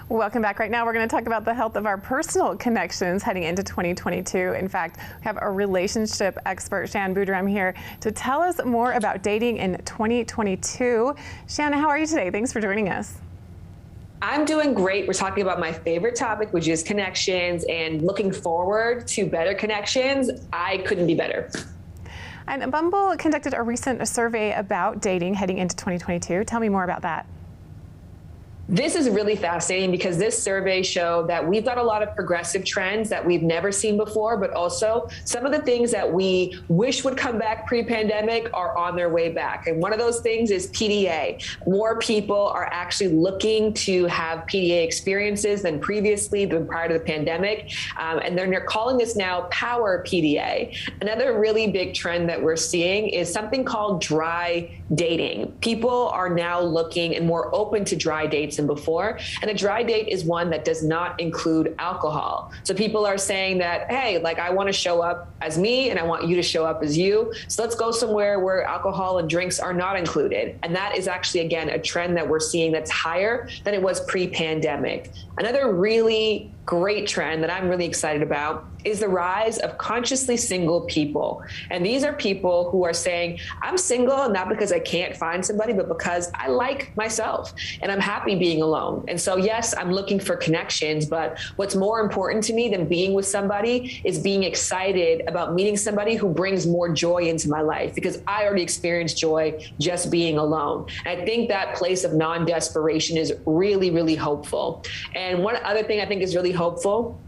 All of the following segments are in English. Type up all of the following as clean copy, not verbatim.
Welcome back. Right now, we're going to talk about the health of our personal connections heading into 2022. In fact, we have a relationship expert, Shan Boodram, here to tell us more about dating in 2022. Shan, how are you today? Thanks for joining us. I'm doing great. We're talking about my favorite topic, which is connections, and looking forward to better connections. I couldn't be better. And Bumble conducted a recent survey about dating heading into 2022. Tell me more about that. This is really fascinating because this survey showed that we've got a lot of progressive trends that we've never seen before, but also some of the things that we wish would come back pre-pandemic are on their way back. And one of those things is PDA. More people are actually looking to have PDA experiences than previously, than prior to the pandemic. And they're calling this now power PDA. Another really big trend that we're seeing is something called dry dating. People are now looking and more open to dry dates than before. And a dry date is one that does not include alcohol. So people are saying that, hey, like I want to show up as me and I want you to show up as you. So let's go somewhere where alcohol and drinks are not included. And that is actually, again, a trend that we're seeing that's higher than it was pre-pandemic. Another really great trend that I'm really excited about is the rise of consciously single people. And these are people who are saying, I'm single not because I can't find somebody, but because I like myself and I'm happy being alone. And so, yes, I'm looking for connections, but what's more important to me than being with somebody is being excited about meeting somebody who brings more joy into my life, because I already experienced joy just being alone. And I think that place of non-desperation is really, really hopeful. And one other thing I think is really hopeful,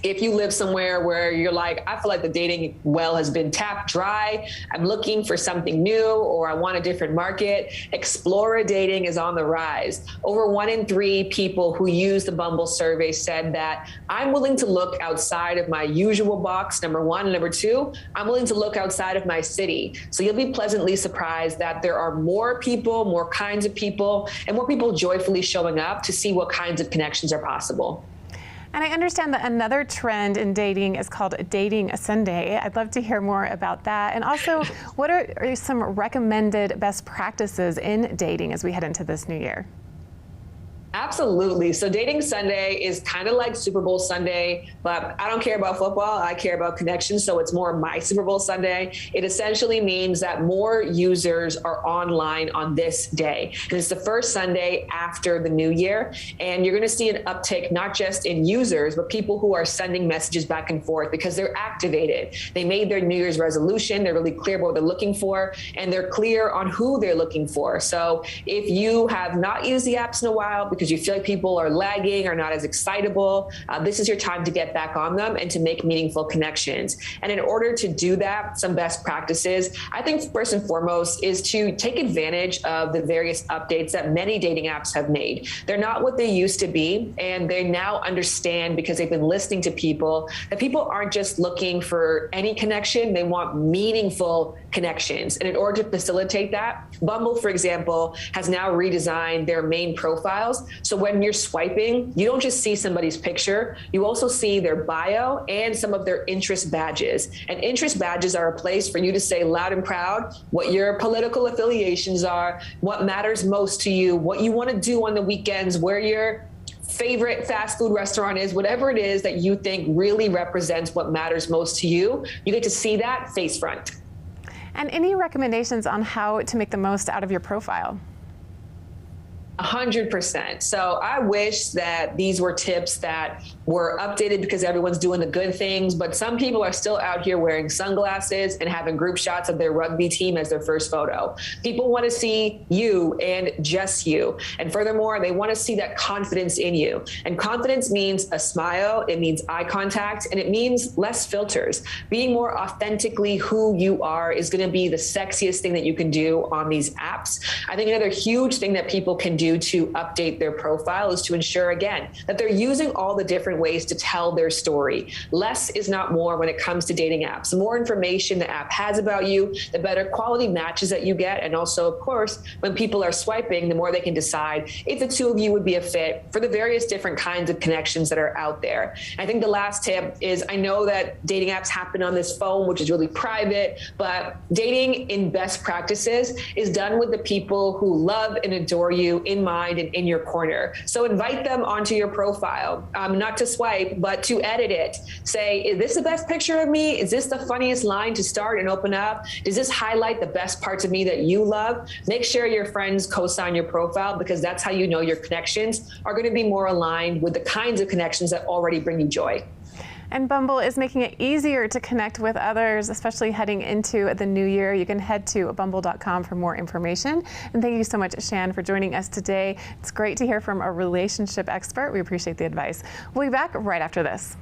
if you live somewhere where you're like, I feel like the dating well has been tapped dry, I'm looking for something new, or I want a different market, Explorer dating is on the rise. Over 1 in 3 people who use the Bumble survey said that I'm willing to look outside of my usual box, number one. And number two, I'm willing to look outside of my city. So you'll be pleasantly surprised that there are more people, more kinds of people, and more people joyfully showing up to see what kinds of connections are possible. And I understand that another trend in dating is called Dating Sunday. I'd love to hear more about that. And also, what are some recommended best practices in dating as we head into this new year? Absolutely. So Dating Sunday is kind of like Super Bowl Sunday, but I don't care about football. I care about connections. So it's more my Super Bowl Sunday. It essentially means that more users are online on this day. And it's the first Sunday after the new year. And you're going to see an uptick, not just in users, but people who are sending messages back and forth because they're activated. They made their New Year's resolution. They're really clear about what they're looking for, and they're clear on who they're looking for. So if you have not used the apps in a while because you feel like people are lagging or not as excitable, this is your time to get back on them and to make meaningful connections. And in order to do that, some best practices, I think first and foremost is to take advantage of the various updates that many dating apps have made. They're not what they used to be, and they now understand, because they've been listening to people, that people aren't just looking for any connection, they want meaningful connections. And in order to facilitate that, Bumble, for example, has now redesigned their main profiles. So when you're swiping, you don't just see somebody's picture, you also see their bio and some of their interest badges. And interest badges are a place for you to say loud and proud what your political affiliations are, what matters most to you, what you want to do on the weekends, where your favorite fast food restaurant is, whatever it is that you think really represents what matters most to you. You get to see that face front. And any recommendations on how to make the most out of your profile? 100%. So I wish that these were tips that were updated because everyone's doing the good things, but some people are still out here wearing sunglasses and having group shots of their rugby team as their first photo. People want to see you and just you. And furthermore, they want to see that confidence in you. And confidence means a smile, it means eye contact, and it means less filters. Being more authentically who you are is going to be the sexiest thing that you can do on these apps. I think another huge thing that people can do to update their profile is to ensure, again, that they're using all the different ways to tell their story. Less is not more when it comes to dating apps. The more information the app has about you, the better quality matches that you get. And also, of course, when people are swiping, the more they can decide if the two of you would be a fit for the various different kinds of connections that are out there. I think the last tip is, I know that dating apps happen on this phone, which is really private, but dating in best practices is done with the people who love and adore you in mind and in your corner. So invite them onto your profile, not to swipe, but to edit it. Say, is this the best picture of me? Is this the funniest line to start and open up? Does this highlight the best parts of me that you love? Make sure your friends co-sign your profile, because that's how you know your connections are going to be more aligned with the kinds of connections that already bring you joy. And Bumble is making it easier to connect with others, especially heading into the new year. You can head to bumble.com for more information. And thank you so much, Shan, for joining us today. It's great to hear from a relationship expert. We appreciate the advice. We'll be back right after this.